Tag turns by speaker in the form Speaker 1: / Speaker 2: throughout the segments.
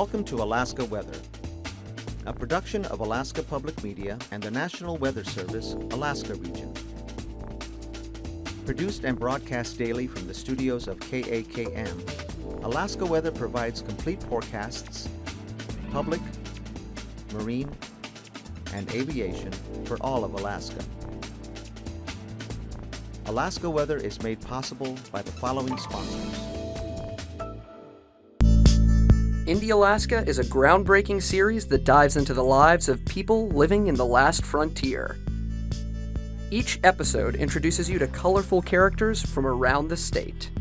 Speaker 1: Welcome to Alaska Weather, a production of Alaska Public Media and the National Weather Service, Alaska Region. Produced and broadcast daily from the studios of KAKM, Alaska Weather provides complete forecasts, public, marine, and aviation for all of Alaska. Alaska Weather is made possible by the following sponsors.
Speaker 2: Indie Alaska is a groundbreaking series that dives into the lives of people living in the last frontier. Each episode introduces you to colorful characters from around the state.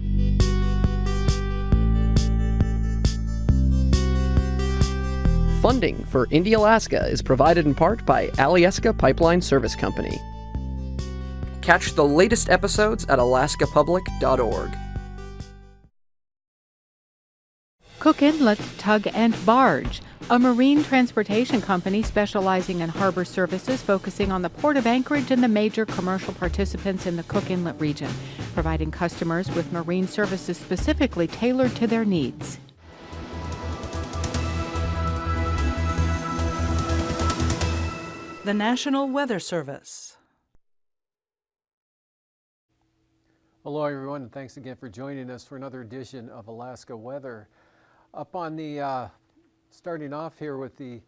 Speaker 2: Funding for Indie Alaska is provided in part by Alyeska Pipeline Service Company. Catch the latest episodes at alaskapublic.org.
Speaker 3: Cook Inlet Tug and Barge, a marine transportation company specializing in harbor services focusing on the Port of Anchorage and the major commercial participants in the Cook Inlet region, providing customers with marine services specifically tailored to their needs.
Speaker 4: The National Weather Service.
Speaker 5: Hello everyone, and thanks again for joining us for another edition of Alaska Weather. Up on the, starting off here with the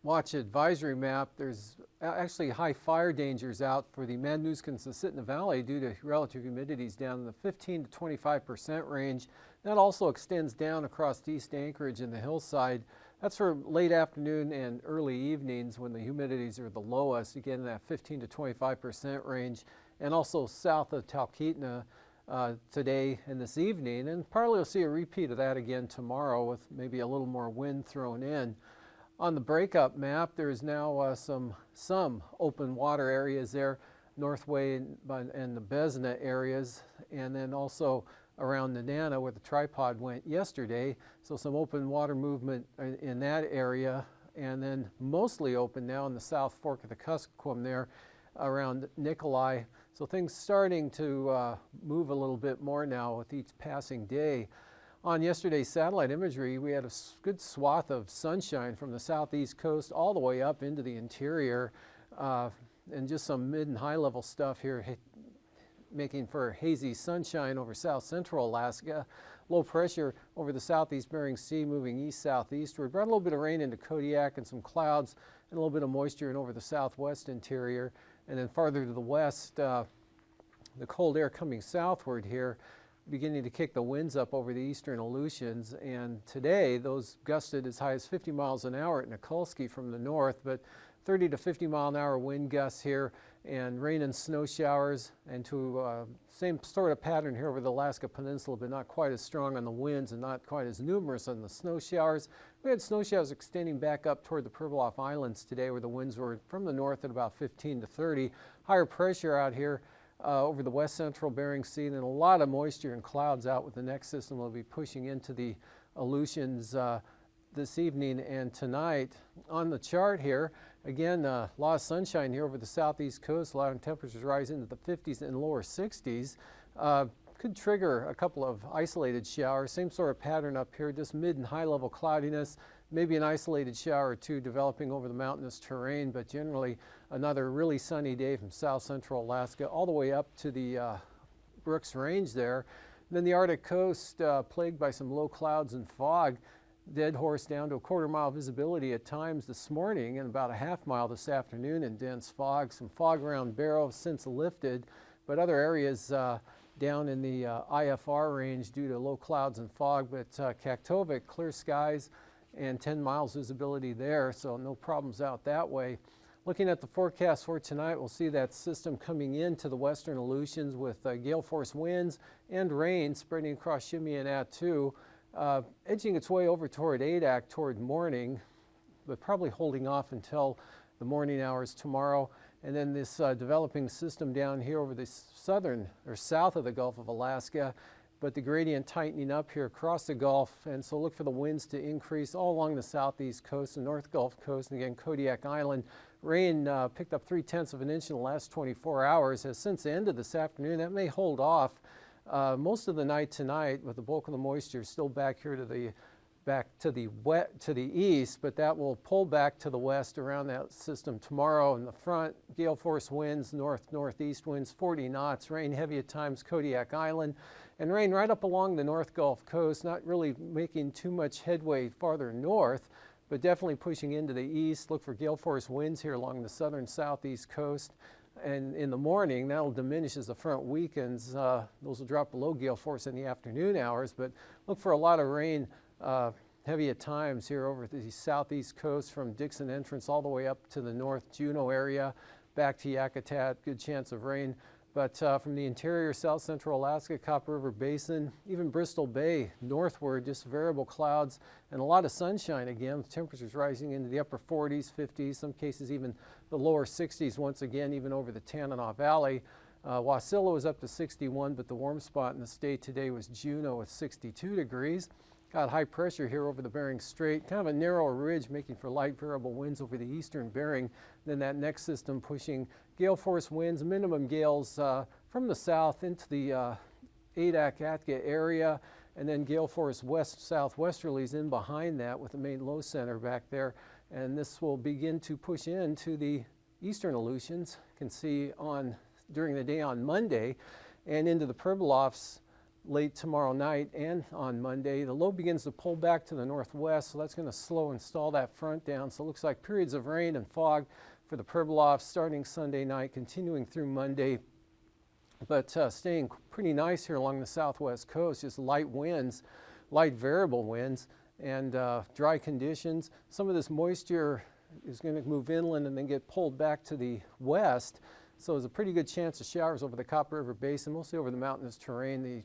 Speaker 5: watch advisory map, there's actually high fire dangers out for the Madanuska-Susitna Valley due to relative humidities down in the 15 to 25% range. That also extends down across East Anchorage and the hillside. That's for late afternoon and early evenings when the humidities are the lowest, again in that 15 to 25% range, and also south of Talkeetna today and this evening, and probably we'll see a repeat of that again tomorrow with maybe a little more wind thrown in. On the breakup map, there's now some open water areas there, Northway and the Besna areas, and then also around Nenana where the tripod went yesterday, so some open water movement in that area, and then mostly open now in the South Fork of the Kuskokwim there around Nikolai. So things starting to move a little bit more now with each passing day. On yesterday's satellite imagery, we had a good swath of sunshine from the southeast coast all the way up into the interior, and just some mid and high level stuff here making for hazy sunshine over south central Alaska. Low pressure over the southeast Bering Sea moving east-southeastward. Brought a little bit of rain into Kodiak and some clouds and a little bit of moisture in over the southwest interior. And then farther to the west, the cold air coming southward here, beginning to kick the winds up over the eastern Aleutians. And today, those gusted as high as 50 miles an hour at Nikolsky from the north, but 30 to 50 mile an hour wind gusts here, and rain and snow showers, and to same sort of pattern here over the Alaska Peninsula, but not quite as strong on the winds and not quite as numerous on the snow showers. We had snow showers extending back up toward the Pribilof Islands today, where the winds were from the north at about 15 to 30. Higher pressure out here over the west central Bering Sea, and then a lot of moisture and clouds out with the next system will be pushing into the Aleutians this evening and tonight. On the chart here, again, a lot of sunshine here over the southeast coast, a lot of temperatures rising into the 50s and lower 60s. Could trigger a couple of isolated showers. Same sort of pattern up here, just mid and high level cloudiness, maybe an isolated shower or two developing over the mountainous terrain, but generally another really sunny day from south central Alaska all the way up to the Brooks Range there. Then the Arctic coast plagued by some low clouds and fog. Dead horse down to a quarter-mile visibility at times this morning and about a half-mile this afternoon in dense fog. Some fog around Barrow since lifted, but other areas down in the IFR range due to low clouds and fog. But Kaktovik, clear skies and 10 miles visibility there, so no problems out that way. Looking at the forecast for tonight, we'll see that system coming into the western Aleutians with gale force winds and rain spreading across Shimei and Attu. Edging its way over toward Adak toward morning, but probably holding off until the morning hours tomorrow. And then this developing system down here over the southern or south of the Gulf of Alaska, but the gradient tightening up here across the Gulf. And so look for the winds to increase all along the southeast coast and north Gulf coast. And again, Kodiak Island, rain picked up 0.3 of an inch in the last 24 hours. Has since ended this afternoon. That may hold off most of the night tonight, with the bulk of the moisture still back here to the back to the east, but that will pull back to the west around that system tomorrow. In the front, gale force winds, north-northeast winds, 40 knots, rain heavy at times Kodiak Island, and rain right up along the North Gulf Coast, not really making too much headway farther north, but definitely pushing into the east. Look for gale force winds here along the southern southeast coast. And in the morning, that'll diminish as the front weakens. Those will drop below gale force in the afternoon hours, but look for a lot of rain, heavy at times here over the southeast coast from Dixon Entrance all the way up to the North Juneau area, back to Yakutat, good chance of rain. But from the interior, south central Alaska, Copper River Basin, even Bristol Bay northward, just variable clouds and a lot of sunshine again, with temperatures rising into the upper 40s, 50s, some cases even the lower 60s once again, even over the Tanana Valley. Wasilla was up to 61, but the warm spot in the state today was Juneau with 62 degrees. Got high pressure here over the Bering Strait, kind of a narrow ridge making for light variable winds over the eastern Bering. Then that next system pushing gale force winds, minimum gales from the south into the Adak-Atka area, and then gale force west-southwesterlies in behind that with the main low center back there. And this will begin to push into the eastern Aleutians, you can see during the day on Monday, and into the Pribilofs late tomorrow night and on Monday. The low begins to pull back to the northwest, so that's going to slow and stall that front down. So it looks like periods of rain and fog for the Pribilofs starting Sunday night, continuing through Monday, but staying pretty nice here along the southwest coast. Just light winds, light variable winds, and dry conditions. Some of this moisture is going to move inland and then get pulled back to the west. So there's a pretty good chance of showers over the Copper River Basin, mostly over the mountainous terrain, the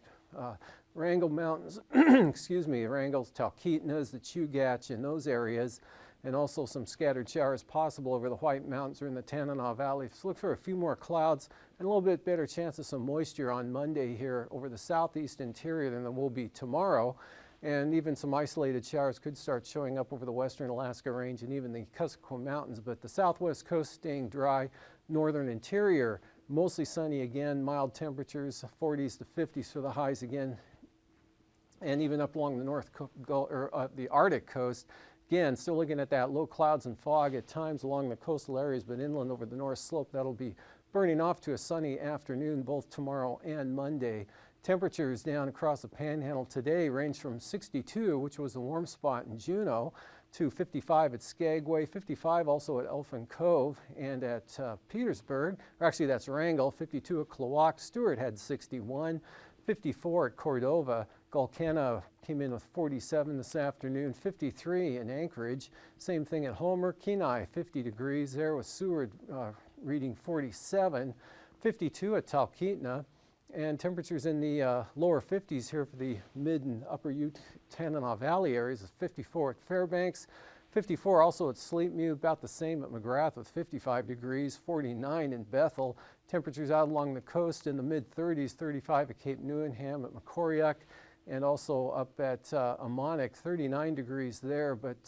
Speaker 5: Wrangell Mountains, excuse me, Wrangell's, Talkeetnas, the Chugach in those areas, and also some scattered showers possible over the White Mountains or in the Tanana Valley. So look for a few more clouds and a little bit better chance of some moisture on Monday here over the southeast interior than there will be tomorrow. And even some isolated showers could start showing up over the western Alaska Range and even the Kuskokwim Mountains, but the southwest coast staying dry, northern interior mostly sunny again, mild temperatures, 40s to 50s for the highs again, and even up along the the Arctic coast. Again, still looking at that low clouds and fog at times along the coastal areas, but inland over the north slope, that'll be burning off to a sunny afternoon both tomorrow and Monday. Temperatures down across the Panhandle today range from 62, which was the warm spot in Juneau, to 55 at Skagway, 55 also at Elfin Cove and at Petersburg, or actually that's Wrangell, 52 at Klawock. Stewart had 61, 54 at Cordova. Gulkena came in with 47 this afternoon, 53 in Anchorage. Same thing at Homer. Kenai, 50 degrees there with Seward reading 47, 52 at Talkeetna. And temperatures in the lower 50s here for the mid and upper Tanana Valley areas is 54 at Fairbanks, 54 also at Sleepmew, about the same at McGrath with 55 degrees, 49 in Bethel. Temperatures out along the coast in the mid-30s, 35 at Cape Newenham, at Macoriac, and also up at Amonic, 39 degrees there. But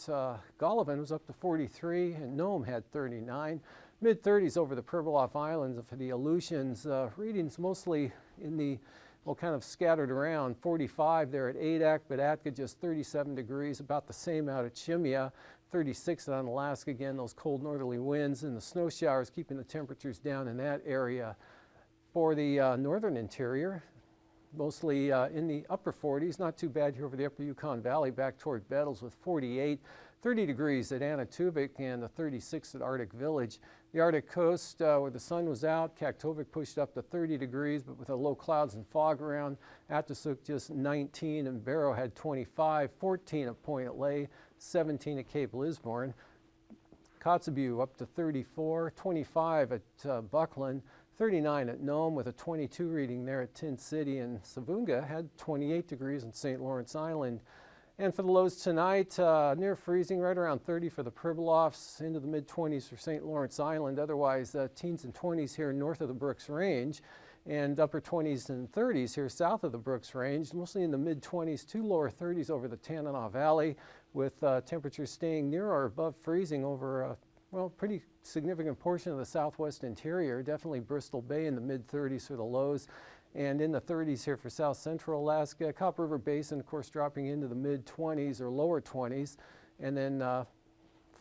Speaker 5: Golovin was up to 43, and Nome had 39. Mid-30s over the Pribilof Islands for the Aleutians. Readings mostly in the, well, kind of scattered around. 45 there at Adak, but Atka just 37 degrees, about the same out at Shimia. 36 on Alaska, again, those cold northerly winds and the snow showers keeping the temperatures down in that area. For the northern interior, mostly in the upper 40s, not too bad here over the upper Yukon Valley, back toward Bettles with 48. 30 degrees at Anatuvik and the 36 at Arctic Village. The Arctic coast, where the sun was out, Kaktovik pushed up to 30 degrees, but with a low clouds and fog around. Atasuk just 19, and Barrow had 25, 14 at Point Lay, 17 at Cape Lisburne. Kotzebue up to 34, 25 at Buckland, 39 at Nome with a 22 reading there at Tin City, and Savunga had 28 degrees in St. Lawrence Island. And for the lows tonight, near freezing, right around 30 for the Pribilofs, into the mid-20s for St. Lawrence Island. Otherwise, teens and 20s here north of the Brooks Range, and upper 20s and 30s here south of the Brooks Range, mostly in the mid-20s to lower 30s over the Tanana Valley, with temperatures staying near or above freezing over well, pretty significant portion of the southwest interior. Definitely Bristol Bay in the mid-30s for the lows, and in the 30s here for south central Alaska. Copper River Basin, of course, dropping into the mid-20s or lower 20s, and then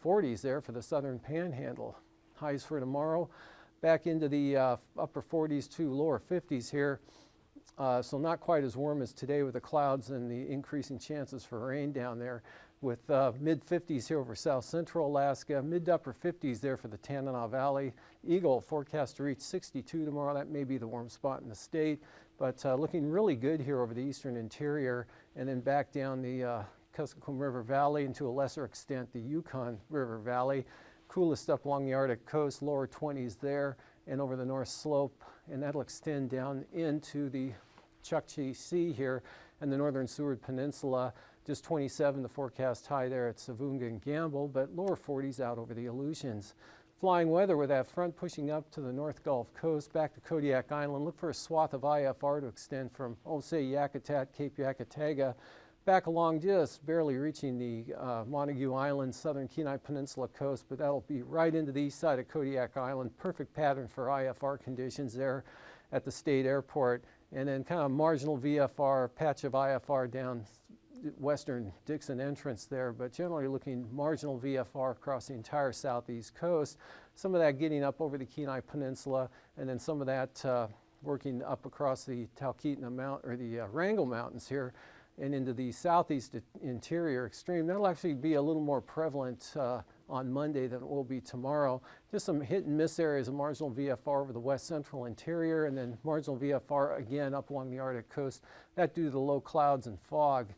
Speaker 5: 40s there for the southern panhandle. Highs for tomorrow back into the upper 40s to lower 50s here. So not quite as warm as today with the clouds and the increasing chances for rain down there, with mid-50s here over south central Alaska, mid to upper 50s there for the Tanana Valley. Eagle forecast to reach 62 tomorrow. That may be the warm spot in the state, but looking really good here over the eastern interior, and then back down the Kuskokwim River Valley, and to a lesser extent the Yukon River Valley. Coolest up along the Arctic coast, lower 20s there, and over the north slope, and that'll extend down into the Chukchi Sea here and the northern Seward Peninsula. Just 27 the forecast high there at Savunga and Gamble, but lower 40s out over the Aleutians. Flying weather with that front pushing up to the North Gulf Coast, back to Kodiak Island. Look for a swath of IFR to extend from, say, Yakutat, Cape Yakataga, back along just barely reaching the Montague Island, southern Kenai Peninsula coast, but that'll be right into the east side of Kodiak Island. Perfect pattern for IFR conditions there at the state airport. And then kind of marginal VFR, patch of IFR down western Dixon entrance there, but generally looking marginal VFR across the entire southeast coast. Some of that getting up over the Kenai Peninsula, and then some of that working up across the Talkeetna Mountain, or the Wrangell Mountains here, and into the southeast interior extreme. That'll actually be a little more prevalent on Monday than it will be tomorrow. Just some hit and miss areas of marginal VFR over the west central interior, and then marginal VFR again up along the Arctic coast. That due to the low clouds and fog.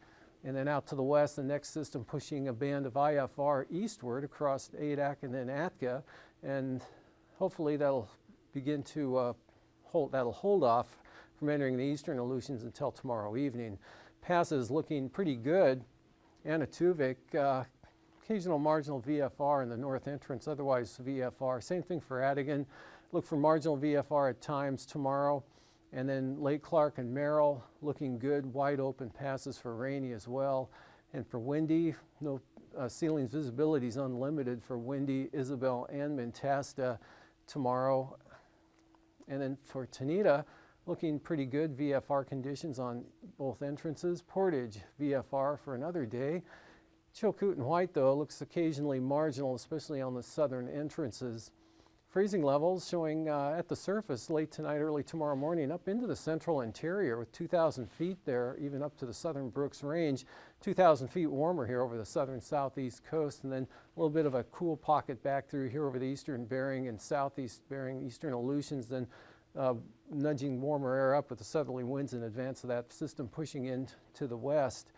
Speaker 5: And then out to the west, the next system pushing a band of IFR eastward across Adak and then Atka, and hopefully that'll begin to hold off from entering the eastern Aleutians until tomorrow evening. Passes looking pretty good. Anatuvik, occasional marginal VFR in the north entrance, otherwise VFR. Same thing for Adigan. Look for marginal VFR at times tomorrow. And then Lake Clark and Merrill looking good, wide open passes for Rainy as well. And for Windy, no ceilings visibility is unlimited for Windy, Isabel, and Mentasta tomorrow. And then for Tanita, looking pretty good VFR conditions on both entrances. Portage, VFR for another day. Chilkoot and White, though, looks occasionally marginal, especially on the southern entrances. Freezing levels showing at the surface late tonight, early tomorrow morning, up into the central interior with 2,000 feet there, even up to the southern Brooks Range. 2,000 feet warmer here over the southern southeast coast, and then a little bit of a cool pocket back through here over the eastern Bering and southeast Bering, eastern Aleutians, then nudging warmer air up with the southerly winds in advance of that system pushing in to the west.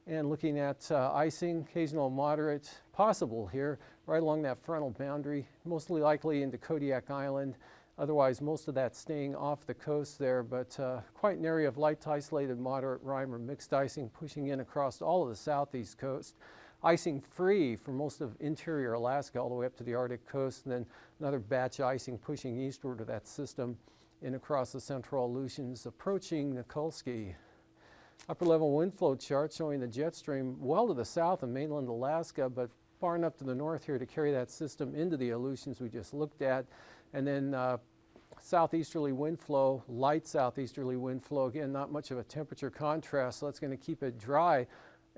Speaker 5: And looking at icing, occasional moderate, possible here, right along that frontal boundary, mostly likely into Kodiak Island. Otherwise, most of that staying off the coast there, but quite an area of light to isolated moderate rime or mixed icing pushing in across all of the southeast coast. Icing free for most of interior Alaska all the way up to the Arctic coast, and then another batch icing pushing eastward of that system in across the central Aleutians, approaching Nikolsky. Upper level wind flow chart showing the jet stream well to the south of mainland Alaska, but far enough to the north here to carry that system into the Aleutians we just looked at. And then southeasterly wind flow, light southeasterly wind flow. Again, not much of a temperature contrast, so that's going to keep it dry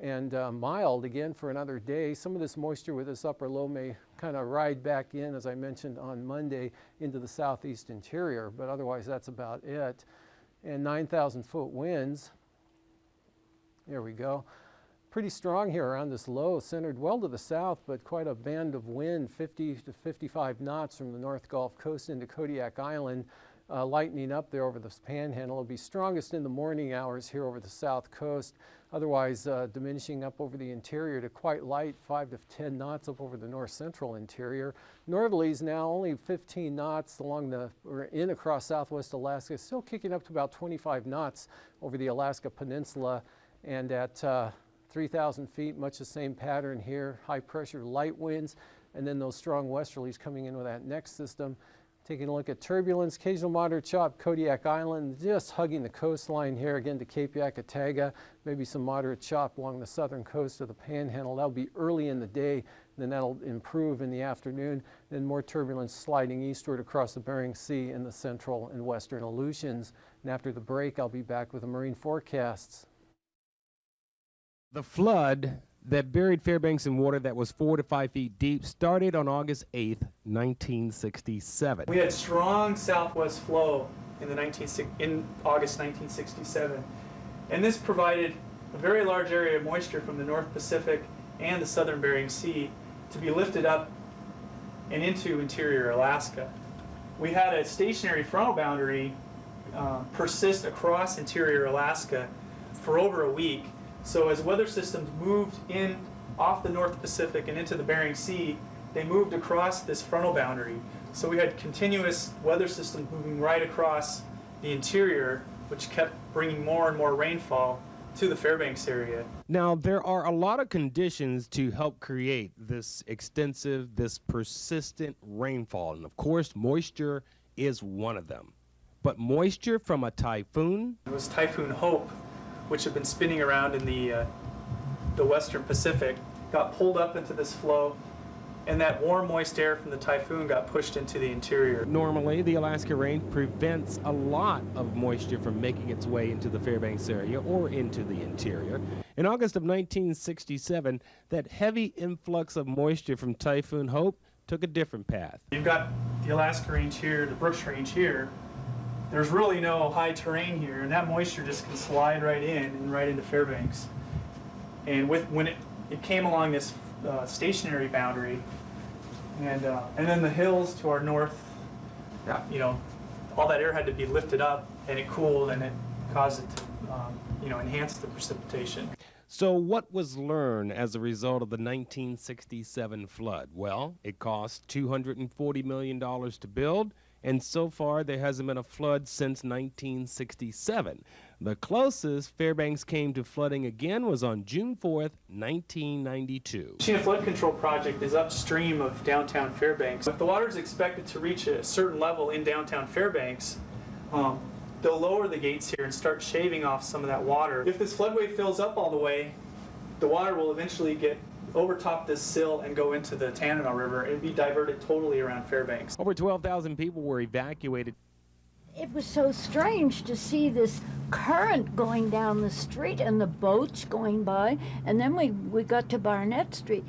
Speaker 5: and mild again for another day. Some of this moisture with this upper low may kind of ride back in, as I mentioned on Monday, into the southeast interior, but otherwise that's about it. And 9,000 foot winds. There we go. Pretty strong here around this low, centered well to the south, but quite a band of wind, 50 to 55 knots from the North Gulf Coast into Kodiak Island, lightening up there over the panhandle. It'll be strongest in the morning hours here over the south coast, otherwise diminishing up over the interior to quite light, 5 to 10 knots up over the north central interior. Northerlies now only 15 knots along the, or in across southwest Alaska, still kicking up to about 25 knots over the Alaska Peninsula. And at 3,000 feet, much the same pattern here, high pressure light winds, and then those strong westerlies coming in with that next system, Taking a look at turbulence, occasional moderate chop, Kodiak Island, just hugging the coastline here again to Cape Yakataga. Maybe some moderate chop along the southern coast of the Panhandle. That'll be early in the day, then that'll improve in the afternoon. Then more turbulence sliding eastward across the Bering Sea in the central and western Aleutians. And after the break, I'll be back with the marine forecasts.
Speaker 6: The flood that buried Fairbanks in water that was 4 to 5 feet deep started on August 8th, 1967.
Speaker 7: We had strong southwest flow in August 1967, and this provided a very large area of moisture from the North Pacific and the southern Bering Sea to be lifted up and into interior Alaska. We had a stationary frontal boundary persist across interior Alaska for over a week. So as weather systems moved in off the North Pacific and into the Bering Sea, they moved across this frontal boundary. So we had continuous weather systems moving right across the interior, which kept bringing more and more rainfall to the Fairbanks area.
Speaker 6: Now, there are a lot of conditions to help create this extensive, this persistent rainfall. And of course, moisture is one of them. But moisture from a typhoon?
Speaker 7: It was Typhoon Hope, which had been spinning around in the western Pacific, got pulled up into this flow, and that warm, moist air from the typhoon got pushed into the interior.
Speaker 6: Normally, the Alaska rain prevents a lot of moisture from making its way into the Fairbanks area or into the interior. In August of 1967, that heavy influx of moisture from Typhoon Hope took a different path.
Speaker 7: You've got the Alaska Range here, the Brooks Range here. There's really no high terrain here, and that moisture just can slide right in and right into Fairbanks. And when it came along this stationary boundary, and then the hills to our north, you know, all that air had to be lifted up, and it cooled, and it caused it to, enhance the precipitation.
Speaker 6: So what was learned as a result of the 1967 flood? Well, it cost $240 million to build, and so far there hasn't been a flood since 1967. The closest Fairbanks came to flooding again was on June 4th, 1992.
Speaker 7: The Chena Flood Control Project is upstream of downtown Fairbanks. If the water is expected to reach a certain level in downtown Fairbanks, they'll lower the gates here and start shaving off some of that water. If this floodway fills up all the way, the water will eventually get overtop this sill and go into the Tanana River and be diverted totally around Fairbanks.
Speaker 6: Over 12,000 people were evacuated.
Speaker 8: It was so strange to see this current going down the street and the boats going by, and then we got to Barnett Street.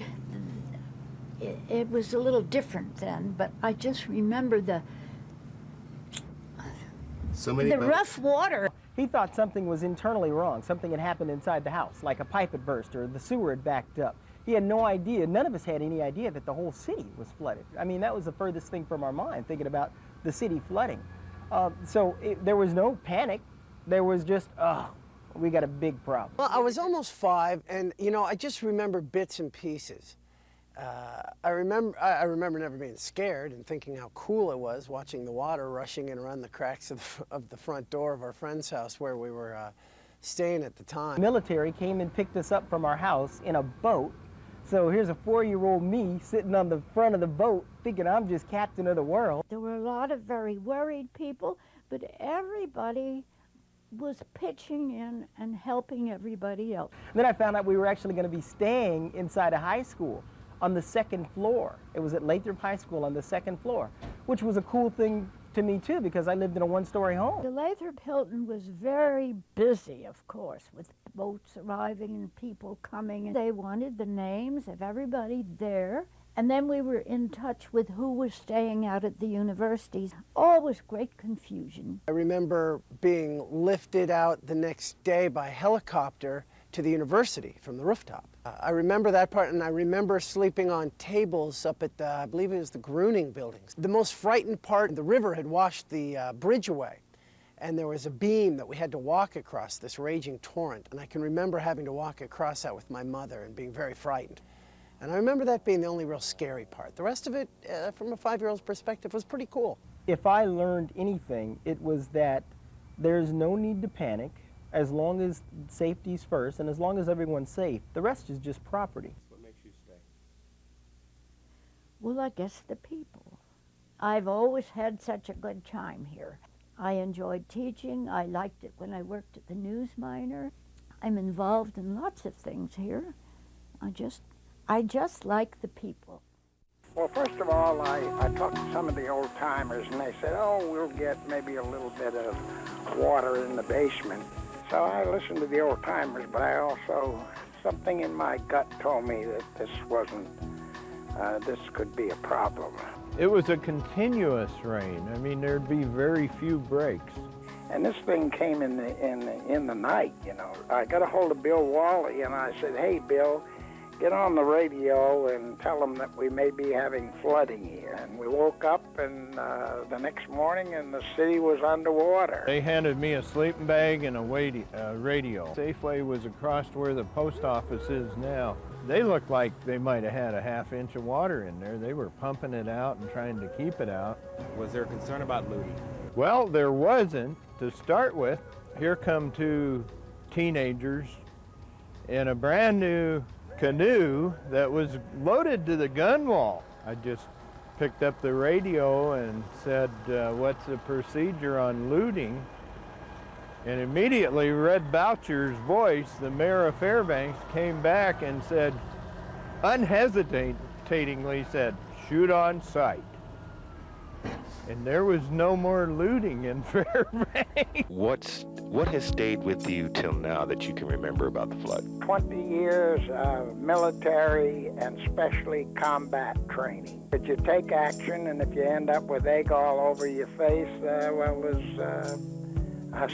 Speaker 8: It was a little different then, but I just remember the rough water.
Speaker 9: He thought something was internally wrong. Something had happened inside the house, like a pipe had burst or the sewer had backed up. He had no idea, none of us had any idea that the whole city was flooded. I mean, that was the furthest thing from our mind, thinking about the city flooding. There was no panic. There was just, we got a big problem.
Speaker 10: Well, I was almost 5, and I just remember bits and pieces. I remember never being scared and thinking how cool it was watching the water rushing in around the cracks of the front door of our friend's house where we were staying at the time.
Speaker 9: The military came and picked us up from our house in a boat. So here's a 4-year-old me sitting on the front of the boat thinking I'm just captain of the world.
Speaker 8: There were a lot of very worried people, but everybody was pitching in and helping everybody else.
Speaker 9: And then I found out we were actually going to be staying inside a high school on the 2nd floor. It was at Lathrop High School on the 2nd floor, which was a cool thing to me too, because I lived in a 1-story home.
Speaker 8: The Lathrop Hilton was very busy, of course, with boats arriving and people coming. And they wanted the names of everybody there. And then we were in touch with who was staying out at the universities. Always great confusion.
Speaker 10: I remember being lifted out the next day by helicopter to the university from the rooftop. I remember that part, and I remember sleeping on tables up at I believe it was the Gruning buildings. The most frightened part, the river had washed the bridge away, and there was a beam that we had to walk across, this raging torrent, and I can remember having to walk across that with my mother and being very frightened. And I remember that being the only real scary part. The rest of it, from a 5-year-old's perspective, was pretty cool.
Speaker 9: If I learned anything, it was that there's no need to panic. As long as safety's first, and as long as everyone's safe, the rest is just property.
Speaker 6: What makes you stay?
Speaker 8: Well, I guess the people. I've always had such a good time here. I enjoyed teaching. I liked it when I worked at the News Miner. I'm involved in lots of things here. I just like the people.
Speaker 11: Well, first of all, I talked to some of the old timers, and they said, oh, we'll get maybe a little bit of water in the basement. So I listened to the old timers, but I also, something in my gut told me that this could be a problem.
Speaker 12: It was a continuous rain. I mean, there'd be very few breaks.
Speaker 11: And this thing came in the night, you know. I got a hold of Bill Wally, and I said, hey, Bill, get on the radio and tell them that we may be having flooding here. And we woke up and the next morning and the city was underwater.
Speaker 12: They handed me a sleeping bag and a radio. Safeway was across where the post office is now. They looked like they might have had a half-inch of water in there. They were pumping it out and trying to keep it out.
Speaker 6: Was there concern about looting?
Speaker 12: Well, there wasn't to start with. Here come two teenagers in a brand new canoe that was loaded to the gun wall. I just picked up the radio and said, what's the procedure on looting? And immediately Red Boucher's voice, the mayor of Fairbanks, came back and said, unhesitatingly said, shoot on sight. And there was no more looting in Fairbanks.
Speaker 13: What has stayed with you till now that you can remember about the flood?
Speaker 11: 20 years of military and especially combat training. But you take action, and if you end up with egg all over your face,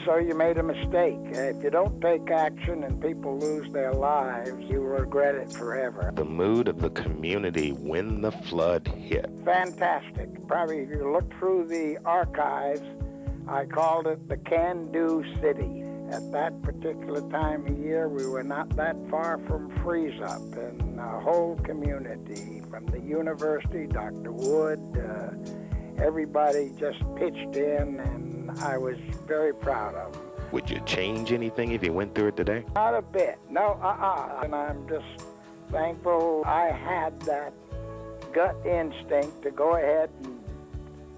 Speaker 11: so you made a mistake. If you don't take action and people lose their lives, you will regret it forever.
Speaker 13: The mood of the community when the flood hit.
Speaker 11: Fantastic. Probably if you look through the archives, I called it the can-do city. At that particular time of year, we were not that far from freeze-up, and the whole community, from the university, Dr. Wood, everybody just pitched in, and I was very proud of them.
Speaker 13: Would you change anything if you went through it today?
Speaker 11: Not a bit. No, And I'm just thankful I had that gut instinct to go ahead and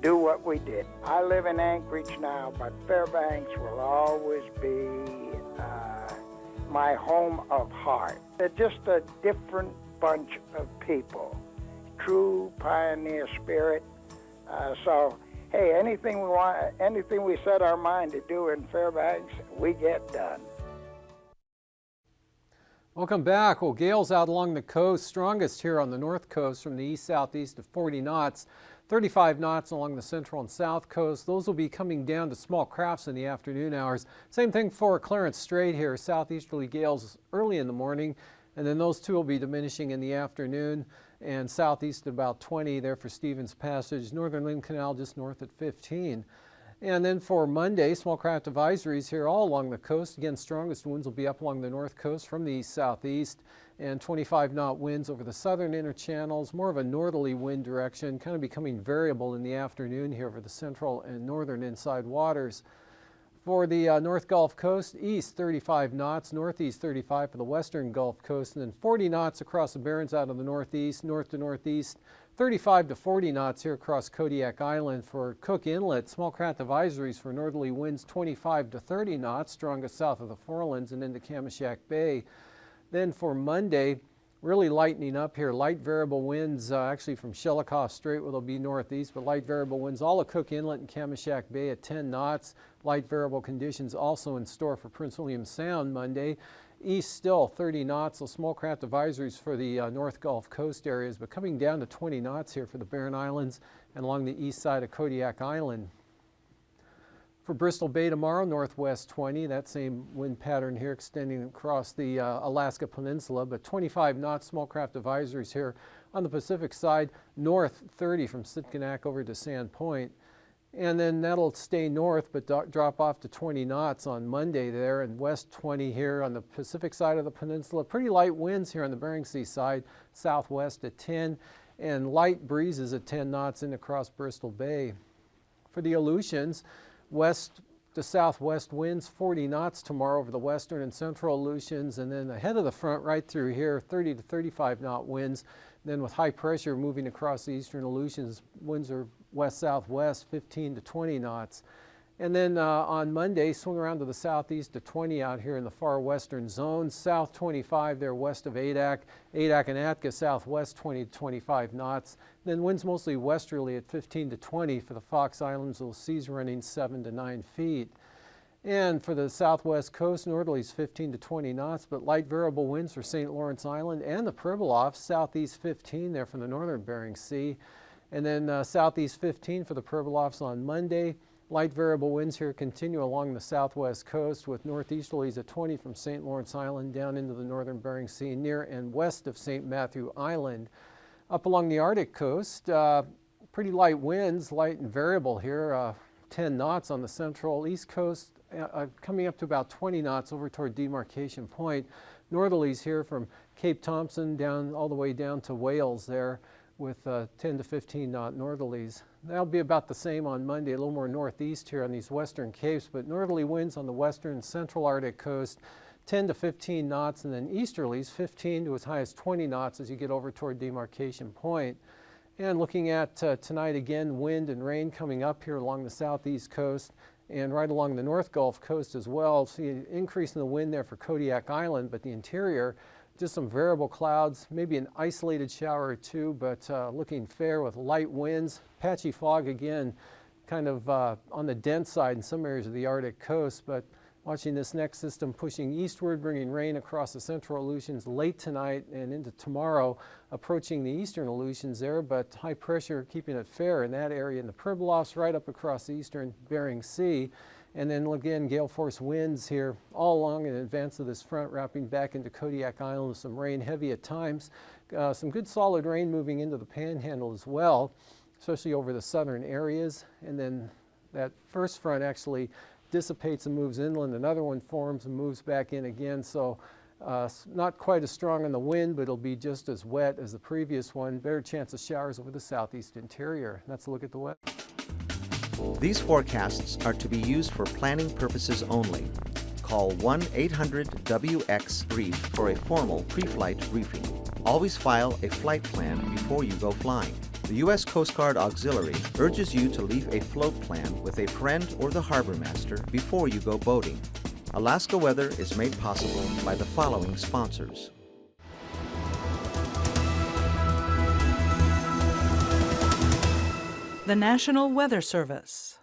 Speaker 11: do what we did. I live in Anchorage now, but Fairbanks will always be my home of heart. They're just a different bunch of people. True pioneer spirit. So, hey, anything we set our mind to do in Fairbanks, we get done.
Speaker 5: Welcome back. Well, gales out along the coast, strongest here on the north coast from the east-southeast to 40 knots. 35 knots along the central and south coast. Those will be coming down to small crafts in the afternoon hours. Same thing for Clarence Strait here. Southeasterly gales early in the morning, and then those two will be diminishing in the afternoon. And southeast at about 20 there for Stevens Passage. Northern Lynn Canal just north at 15. And then for Monday, small craft advisories here all along the coast. Again, strongest winds will be up along the north coast from the east-southeast, and 25-knot winds over the southern inner channels. More of a northerly wind direction, kind of becoming variable in the afternoon here for the central and northern inside waters. For the North Gulf Coast, east 35 knots, northeast 35 for the western Gulf Coast, and then 40 knots across the Barrens out of the northeast, north to northeast. 35 to 40 knots here across Kodiak Island. For Cook Inlet, small craft advisories for northerly winds 25 to 30 knots, strongest south of the Forelands and into Kamishak Bay. Then for Monday, really lightening up here. Light variable winds actually from Shelikof Strait, where they'll be northeast, but light variable winds all of Cook Inlet and Kamishak Bay at 10 knots. Light variable conditions also in store for Prince William Sound Monday. East still 30 knots, so small craft advisories for the North Gulf Coast areas, but coming down to 20 knots here for the Barren Islands and along the east side of Kodiak Island. For Bristol Bay tomorrow, northwest 20, that same wind pattern here extending across the Alaska Peninsula, but 25 knots, small craft advisories here on the Pacific side, north 30 from Sitkinak over to Sand Point. And then that'll stay north but drop off to 20 knots on Monday there, and west 20 here on the Pacific side of the peninsula. Pretty light winds here on the Bering Sea side, southwest at 10, and light breezes at 10 knots in across Bristol Bay. For the Aleutians, west to southwest winds 40 knots tomorrow over the western and central Aleutians, and then ahead of the front right through here 30 to 35 knot winds Then with high pressure moving across the eastern Aleutians, winds are west-southwest, 15 to 20 knots. And then on Monday, swing around to the southeast to 20 out here in the far western zone. South 25 there west of Adak. Adak and Atka southwest 20 to 25 knots. Then winds mostly westerly at 15 to 20 for the Fox Islands, with seas running 7 to 9 feet. And for the southwest coast, northerlies 15 to 20 knots, but light variable winds for St. Lawrence Island and the Pribilofs, southeast 15 there from the northern Bering Sea. And then southeast 15 for the Pribilofs on Monday. Light variable winds here continue along the southwest coast with northeasterlies at 20 from St. Lawrence Island down into the northern Bering Sea near and west of St. Matthew Island. Up along the Arctic coast, pretty light winds, light and variable here, 10 knots on the central east coast, coming up to about 20 knots over toward Demarcation Point. Northerlies here from Cape Thompson down all the way down to Wales there with 10 to 15 knot northerlies. That'll be about the same on Monday, a little more northeast here on these western capes, but northerly winds on the western and central Arctic coast, 10 to 15 knots, and then easterlies 15 to as high as 20 knots as you get over toward Demarcation Point. And looking at tonight again, wind and rain coming up here along the southeast coast and right along the North Gulf Coast as well. See an increase in the wind there for Kodiak Island, but the interior, just some variable clouds, maybe an isolated shower or two, but looking fair with light winds. Patchy fog again, kind of on the dense side in some areas of the Arctic coast, but watching this next system pushing eastward, bringing rain across the central Aleutians late tonight and into tomorrow, approaching the eastern Aleutians there, but high pressure keeping it fair in that area in the Pribilofs right up across the eastern Bering Sea. And then again, gale force winds here all along in advance of this front, wrapping back into Kodiak Island with some rain, heavy at times. Some good solid rain moving into the Panhandle as well, especially over the southern areas. And then that first front actually dissipates and moves inland. Another one forms and moves back in again. So not quite as strong on the wind, but it'll be just as wet as the previous one. Better chance of showers over the southeast interior. That's a look at the weather.
Speaker 1: These forecasts are to be used for planning purposes only. Call 1-800-WX-BRIEF for a formal pre-flight briefing. Always file a flight plan before you go flying. The U.S. Coast Guard Auxiliary urges you to leave a float plan with a friend or the harbor master before you go boating. Alaska Weather is made possible by the following sponsors.
Speaker 4: The National Weather Service.